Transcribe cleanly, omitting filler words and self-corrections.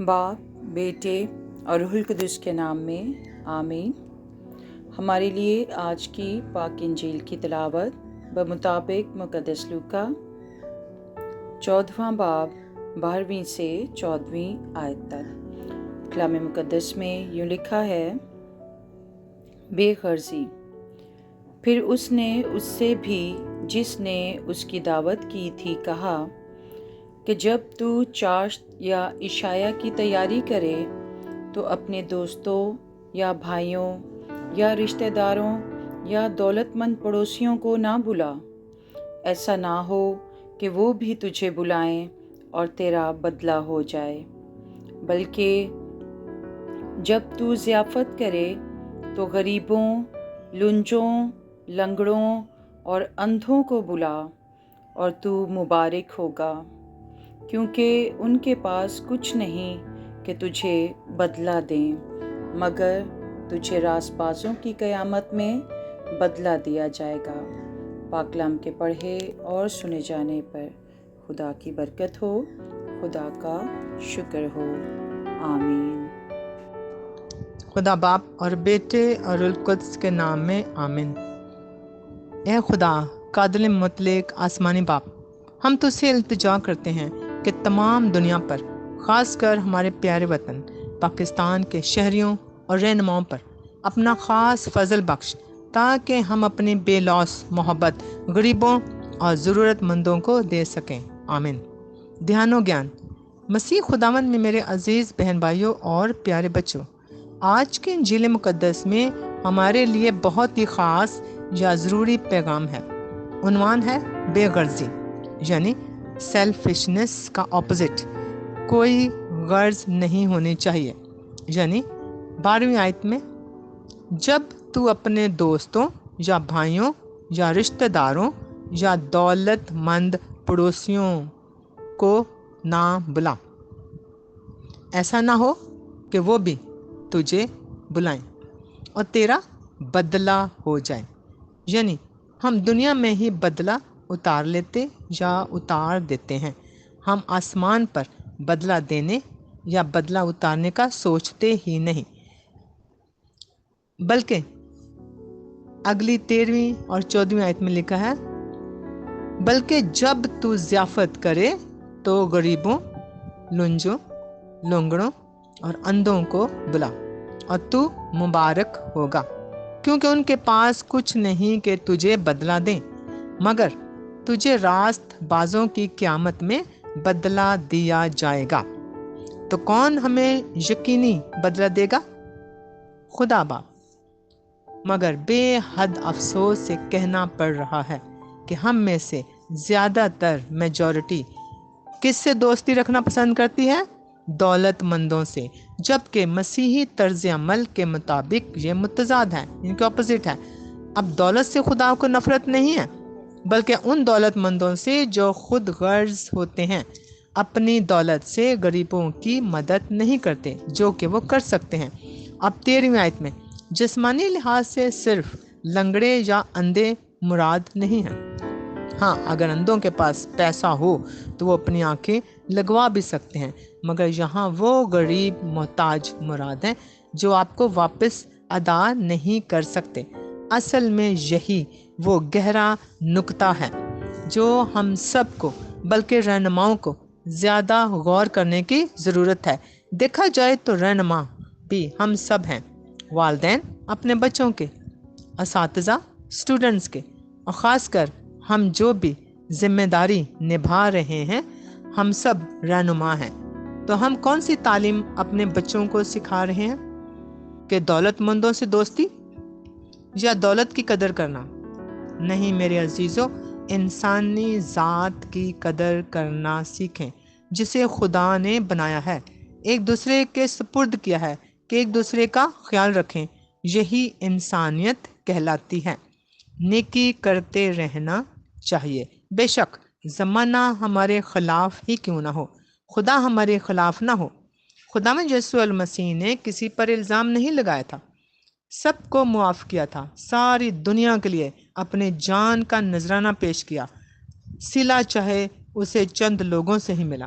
باپ، بیٹے اور روح القدس کے نام میں آمین۔ ہمارے لیے آج کی پاک انجیل کی تلاوت بمطابق مقدس لوکا 14واں باب 12ویں سے 14ویں آیت تک۔ کلام مقدس میں یوں لکھا ہے، بے غرضی۔ پھر اس نے اس سے بھی جس نے اس کی دعوت کی تھی کہا کہ جب تو چاشت یا عشاء کی تیاری کرے تو اپنے دوستوں یا بھائیوں یا رشتہ داروں یا دولت مند پڑوسیوں کو نہ بلا، ایسا نہ ہو کہ وہ بھی تجھے بلائیں اور تیرا بدلہ ہو جائے، بلکہ جب تو ضیافت کرے تو غریبوں، لنجوں، لنگڑوں اور اندھوں کو بلا، اور تو مبارک ہوگا، کیونکہ ان کے پاس کچھ نہیں کہ تجھے بدلہ دیں، مگر تجھے راست بازوں کی قیامت میں بدلہ دیا جائے گا۔ پاک کلام کے پڑھے اور سنے جانے پر خدا کی برکت ہو، خدا کا شکر ہو، آمین۔ خدا باپ اور بیٹے اور روح القدس کے نام میں آمین۔ اے خدا قادر مطلق آسمانی باپ، ہم تجھ سے التجا کرتے ہیں کہ تمام دنیا پر، خاص کر ہمارے پیارے وطن پاکستان کے شہریوں اور رہنماؤں پر اپنا خاص فضل بخش، تاکہ ہم اپنی بے لوث محبت غریبوں اور ضرورت مندوں کو دے سکیں، آمین۔ دھیان و گیان۔ مسیح خداوند میں میرے عزیز بہن بھائیوں اور پیارے بچوں، آج کے انجیل مقدس میں ہمارے لیے بہت ہی خاص یا ضروری پیغام ہے۔ عنوان ہے بے غرضی، یعنی سیلفشنس کا اپوزٹ، کوئی غرض نہیں ہونی چاہیے۔ یعنی 12ویں آیت میں، جب تو اپنے دوستوں یا بھائیوں یا رشتہ داروں یا دولت مند پڑوسیوں کو نہ بلا، ایسا نہ ہو کہ وہ بھی تجھے بلائیں اور تیرا بدلہ ہو جائے۔ یعنی ہم دنیا میں ہی بدلہ اتار لیتے یا اتار دیتے ہیں، ہم آسمان پر بدلہ دینے یا بدلہ اتارنے کا سوچتے ہی نہیں، بلکہ اگلی 13ویں اور 14ویں آیت میں لکھا ہے، بلکہ جب تو ضیافت کرے تو غریبوں، لنجوں، لنگڑوں اور اندھوں کو بلا، اور تو مبارک ہوگا، کیونکہ ان کے پاس کچھ نہیں کہ تجھے بدلہ دیں، مگر تجھے راست بازوں کی قیامت میں بدلہ دیا جائے گا۔ تو کون ہمیں یقینی بدلہ دے گا؟ خدا باپ۔ مگر بے حد افسوس سے کہنا پڑ رہا ہے کہ ہم میں سے زیادہ تر میجورٹی کس سے دوستی رکھنا پسند کرتی ہے؟ دولت مندوں سے، جبکہ مسیحی طرز عمل کے مطابق یہ متضاد ہے، ان کے اپوزٹ ہے۔ اب دولت سے خدا کو نفرت نہیں ہے، بلکہ ان دولت مندوں سے جو خود غرض ہوتے ہیں، اپنی دولت سے غریبوں کی مدد نہیں کرتے جو کہ وہ کر سکتے ہیں۔ اب 13ویں آیت میں، جسمانی لحاظ سے صرف لنگڑے یا اندھے مراد نہیں ہیں۔ ہاں، اگر اندھوں کے پاس پیسہ ہو تو وہ اپنی آنکھیں لگوا بھی سکتے ہیں، مگر یہاں وہ غریب محتاج مراد ہیں جو آپ کو واپس ادا نہیں کر سکتے۔ اصل میں یہی وہ گہرا نکتہ ہے جو ہم سب کو، بلکہ رہنماؤں کو زیادہ غور کرنے کی ضرورت ہے۔ دیکھا جائے تو رہنما بھی ہم سب ہیں، والدین اپنے بچوں کے، اساتذہ اسٹوڈنٹس کے، اور خاص کر ہم جو بھی ذمہ داری نبھا رہے ہیں، ہم سب رہنما ہیں۔ تو ہم کون سی تعلیم اپنے بچوں کو سکھا رہے ہیں؟ کہ دولت مندوں سے دوستی یا دولت کی قدر کرنا؟ نہیں میرے عزیزو، انسانی ذات کی قدر کرنا سیکھیں، جسے خدا نے بنایا ہے، ایک دوسرے کے سپرد کیا ہے کہ ایک دوسرے کا خیال رکھیں، یہی انسانیت کہلاتی ہے۔ نیکی کرتے رہنا چاہیے، بے شک زمانہ ہمارے خلاف ہی کیوں نہ ہو، خدا ہمارے خلاف نہ ہو۔ خداوند یسوع المسیح نے کسی پر الزام نہیں لگایا تھا، سب کو معاف کیا تھا، ساری دنیا کے لیے اپنے جان کا نذرانہ پیش کیا، صلہ چاہے اسے چند لوگوں سے ہی ملا،